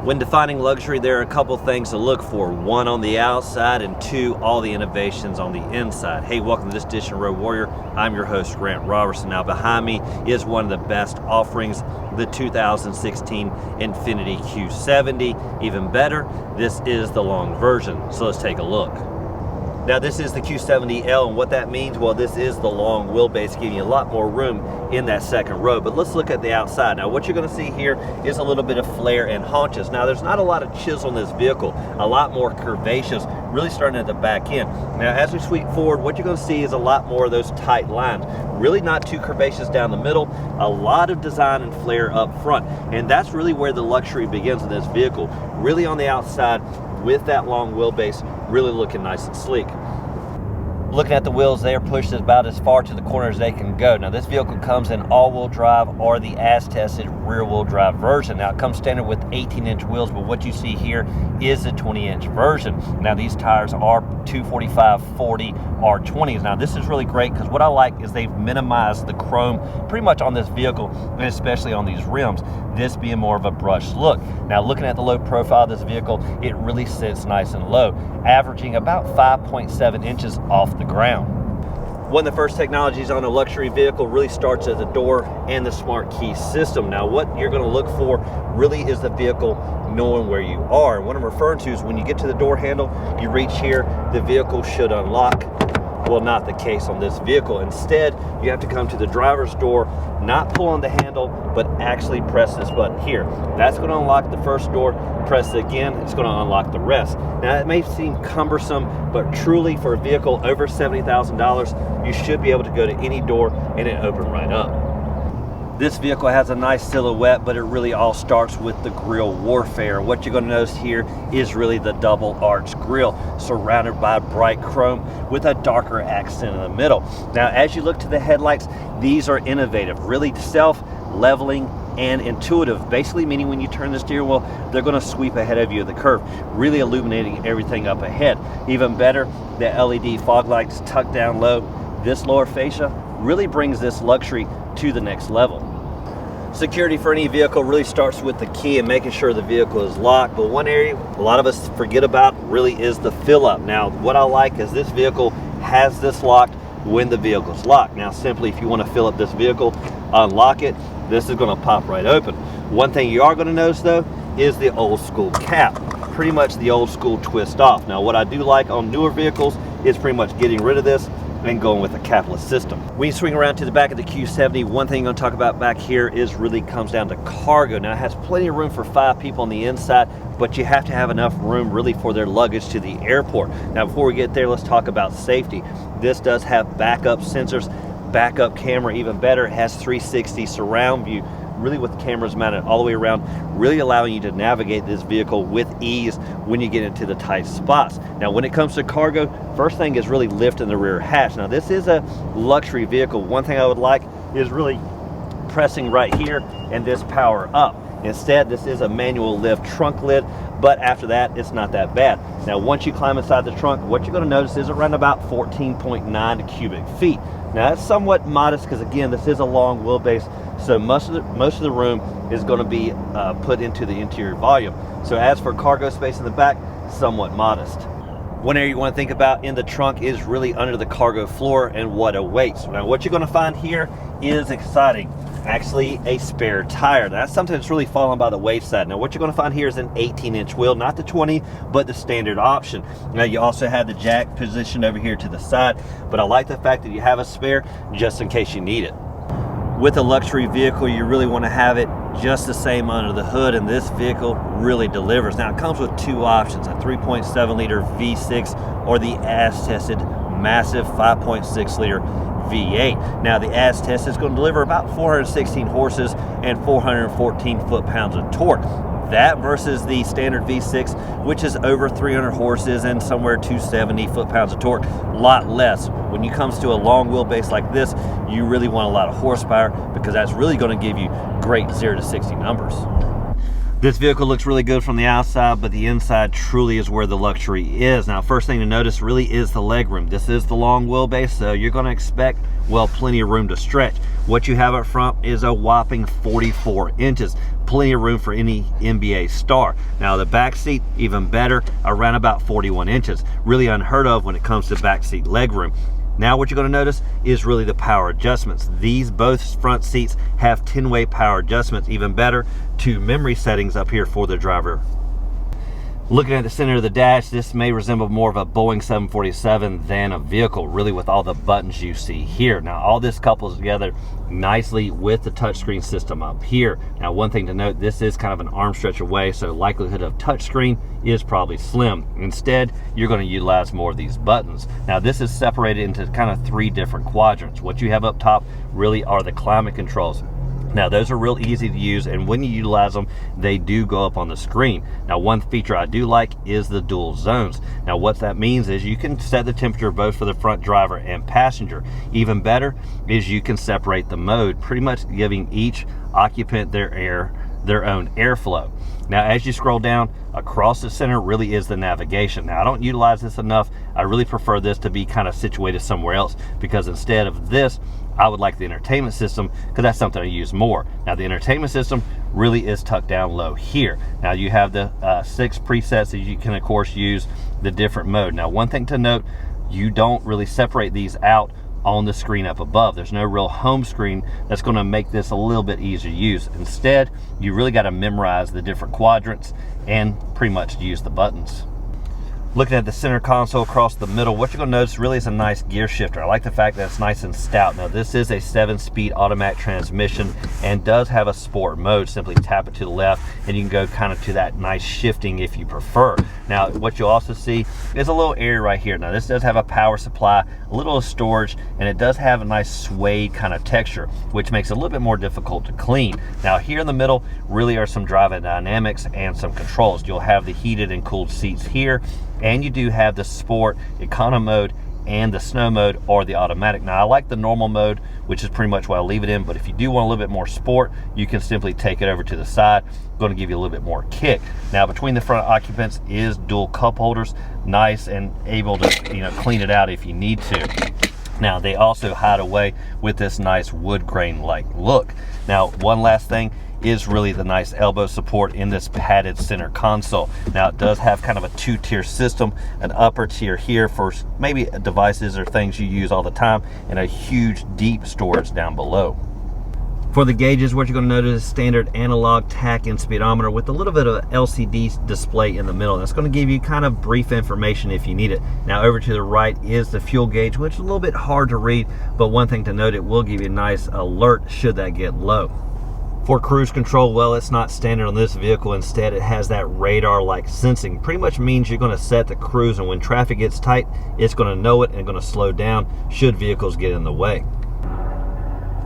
When defining luxury, there are a couple things to look for. One, on the outside, and two, all the innovations on the inside. Hey, welcome to this edition of Road Warrior. I'm your host, Grant Roberson. Now, behind me is one of the best offerings, the 2016 Infiniti Q70. Even better, this is the long version. So let's take a look. Now, this is the Q70L, and what that means, well, this is the long wheelbase, giving you a lot more room in that second row. But let's look at the outside. Now, what you're going to see here is a little bit of flare and haunches. Now, there's not a lot of chisel in this vehicle, a lot more curvaceous, really starting at the back end. Now, as we sweep forward, what you're going to see is a lot more of those tight lines. Really not too curvaceous down the middle, a lot of design and flare up front. And that's really where the luxury begins in this vehicle. Really on the outside, with that long wheelbase, really looking nice and sleek. Looking at the wheels, they are pushed about as far to the corner as they can go. Now, this vehicle comes in all-wheel drive or the as-tested rear-wheel drive version. Now, it comes standard with 18-inch wheels, but what you see here is the 20-inch version. Now, these tires are 245/40 R20s. Now, this is really great because what I like is they've minimized the chrome pretty much on this vehicle, and especially on these rims, this being more of a brushed look. Now, looking at the low profile of this vehicle, it really sits nice and low, averaging about 5.7 inches off the ground. One of the first technologies on a luxury vehicle really starts at the door and the smart key system. Now, what you're going to look for really is the vehicle knowing where you are. And what I'm referring to is when you get to the door handle, you reach here, the vehicle should unlock. Well, not the case on this vehicle. Instead, you have to come to the driver's door, not pull on the handle, but actually press this button here. That's going to unlock the first door. Press it again, it's going to unlock the rest. Now, it may seem cumbersome, but truly for a vehicle over $70,000, you should be able to go to any door and it open right up. This vehicle has a nice silhouette, but it really all starts with the grille warfare. What you're going to notice here is really the double arch grille surrounded by bright chrome with a darker accent in the middle. Now, as you look to the headlights, these are innovative, really self-leveling and intuitive, basically meaning when you turn the steering wheel, they're going to sweep ahead of you at the curve, really illuminating everything up ahead. Even better, the LED fog lights tucked down low. This lower fascia really brings this luxury to the next level. Security for any vehicle really starts with the key and making sure the vehicle is locked, but one area a lot of us forget about really is the fill up. Now, what I like is this vehicle has this locked when the vehicle's locked. Now, simply if you want to fill up this vehicle, unlock it, this is going to pop right open. One thing you are going to notice though is the old school cap, pretty much the old school twist off. Now, what I do like on newer vehicles is pretty much getting rid of this and going with a capless system. When you swing around to the back of the Q70, one thing I'm going to talk about back here is really comes down to cargo. Now, it has plenty of room for 5 people on the inside, but you have to have enough room really for their luggage to the airport. Now, before we get there, let's talk about safety. This does have backup sensors, backup camera, even better, it has 360 surround view, really with cameras mounted all the way around, really allowing you to navigate this vehicle with ease when you get into the tight spots. Now, when it comes to cargo, first thing is really lifting the rear hatch. Now, this is a luxury vehicle. One thing I would like is really pressing right here and this power up. Instead, this is a manual lift trunk lid, but after that, it's not that bad. Now, once you climb inside the trunk, what you're going to notice is around about 14.9 cubic feet. Now, that's somewhat modest because, again, this is a long wheelbase, so most of the room is going to be put into the interior volume. So as for cargo space in the back, somewhat modest. One area you want to think about in the trunk is really under the cargo floor and what awaits. Now, what you're going to find here is exciting. Actually, a spare tire. That's something that's really fallen by the wayside. Now, what you're going to find here is an 18-inch wheel, not the 20, but the standard option. Now, you also have the jack positioned over here to the side, but I like the fact that you have a spare just in case you need it. With a luxury vehicle, you really want to have it just the same under the hood, and this vehicle really delivers. Now, it comes with 2 options, a 3.7 liter V6 or the as-tested massive 5.6 liter V8. Now, the as test is going to deliver about 416 horses and 414 foot-pounds of torque. That versus the standard V6, which is over 300 horses and somewhere 270 foot-pounds of torque, a lot less. When it comes to a long wheelbase like this, you really want a lot of horsepower because that's really going to give you great 0 to 60 numbers. This vehicle looks really good from the outside, but the inside truly is where the luxury is. Now, first thing to notice really is the legroom. This is the long wheelbase, so you're going to expect, well, plenty of room to stretch. What you have up front is a whopping 44 inches. plenty of room for any NBA star. Now the back seat, even better, around about 41 inches. Really unheard of when it comes to back seat legroom. Now what you're going to notice is really the power adjustments. These both front seats have 10-way power adjustments. Even better, 2 memory settings up here for the driver. Looking at the center of the dash, this may resemble more of a Boeing 747 than a vehicle, really, with all the buttons you see here. Now all this couples together nicely with the touchscreen system up here. Now one thing to note, this is kind of an arm stretch away, so likelihood of touchscreen is probably slim. Instead, you're going to utilize more of these buttons. Now this is separated into kind of 3 different quadrants. What you have up top really are the climate controls. Now those are real easy to use, and when you utilize them, they do go up on the screen. Now one feature I do like is the dual zones. Now what that means is you can set the temperature both for the front driver and passenger. Even better is you can separate the mode, pretty much giving each occupant their own airflow. Now as you scroll down, across the center really is the navigation. Now I don't utilize this enough. I really prefer this to be kind of situated somewhere else, because instead of this, I would like the entertainment system, because that's something I use more. Now the entertainment system really is tucked down low here. Now you have the 6 presets that you can of course use the different mode. Now one thing to note, you don't really separate these out on the screen up above. There's no real home screen that's going to make this a little bit easier to use. Instead, you really got to memorize the different quadrants and pretty much use the buttons. Looking at the center console across the middle, what you're going to notice really is a nice gear shifter. I like the fact that it's nice and stout. Now this is a 7-speed automatic transmission and does have a sport mode. Simply tap it to the left and you can go kind of to that nice shifting if you prefer. Now what you'll also see is a little area right here. Now this does have a power supply, a little storage, and it does have a nice suede kind of texture, which makes it a little bit more difficult to clean. Now here in the middle really are some driving dynamics and some controls. You'll have the heated and cooled seats here, and you do have the sport, econo mode, and the snow mode or the automatic. Now I like the normal mode, which is pretty much what I leave it in, but if you do want a little bit more sport, you can simply take it over to the side. Going to give you a little bit more kick. Now between the front occupants is dual cup holders, nice and able to clean it out if you need to. Now they also hide away with this nice wood grain like look. Now one last thing is really the nice elbow support in this padded center console. Now it does have kind of a 2-tier system, an upper tier here for maybe devices or things you use all the time, and a huge deep storage down below. For the gauges, what you're going to notice is standard analog tach and speedometer with a little bit of an LCD display in the middle. That's going to give you kind of brief information if you need it. Now over to the right is the fuel gauge, which is a little bit hard to read, but one thing to note, it will give you a nice alert should that get low. For cruise control, well, it's not standard on this vehicle. Instead, it has that radar-like sensing. Pretty much means you're going to set the cruise, and when traffic gets tight, it's going to know it and going to slow down should vehicles get in the way.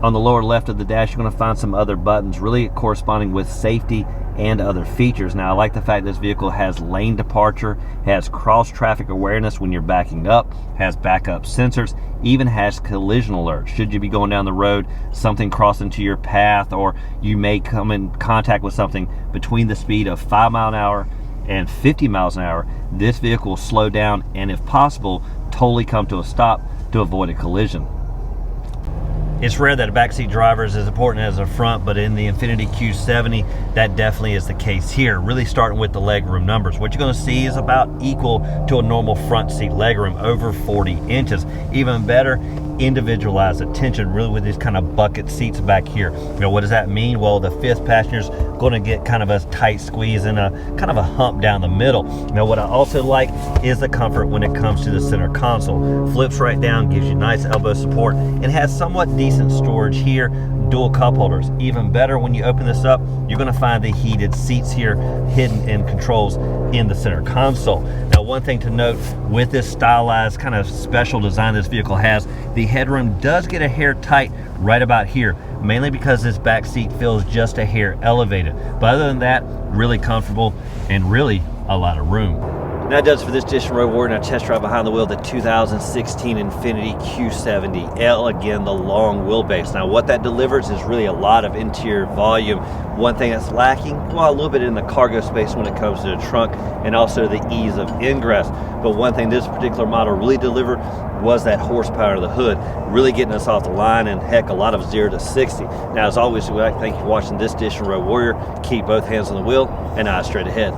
On the lower left of the dash, you're going to find some other buttons really corresponding with safety and other features. Now I like the fact this vehicle has lane departure, has cross traffic awareness when you're backing up, has backup sensors, even has collision alert. Should you be going down the road, something cross into your path, or you may come in contact with something between the speed of 5 miles an hour and 50 miles an hour, this vehicle will slow down and if possible, totally come to a stop to avoid a collision. It's rare that a backseat driver is as important as a front, but in the Infiniti Q70, that definitely is the case here. Really starting with the legroom numbers. What you're going to see is about equal to a normal front seat legroom, over 40 inches. Even better, individualized attention, really with these kind of bucket seats back here. What does that mean? Well, the 5th passenger's going to get kind of a tight squeeze and a kind of a hump down the middle. Now, what I also like is the comfort when it comes to the center console. Flips right down, gives you nice elbow support, and has somewhat decent storage here. Dual cup holders. Even better, when you open this up, you're going to find the heated seats here hidden in controls in the center console. Now one thing to note, with this stylized kind of special design this vehicle has, the headroom does get a hair tight right about here, mainly because this back seat feels just a hair elevated. But other than that, really comfortable and really a lot of room. And that does it for this edition of Road Warrior. Now test drive behind the wheel the 2016 Infiniti Q70L. Again, the long wheelbase. Now what that delivers is really a lot of interior volume. One thing that's lacking, well, a little bit in the cargo space when it comes to the trunk and also the ease of ingress. But one thing this particular model really delivered was that horsepower of the hood, really getting us off the line, and heck, a lot of 0 to 60. Now, as always, we'd like to thank you for watching this edition of Road Warrior. Keep both hands on the wheel and eyes straight ahead.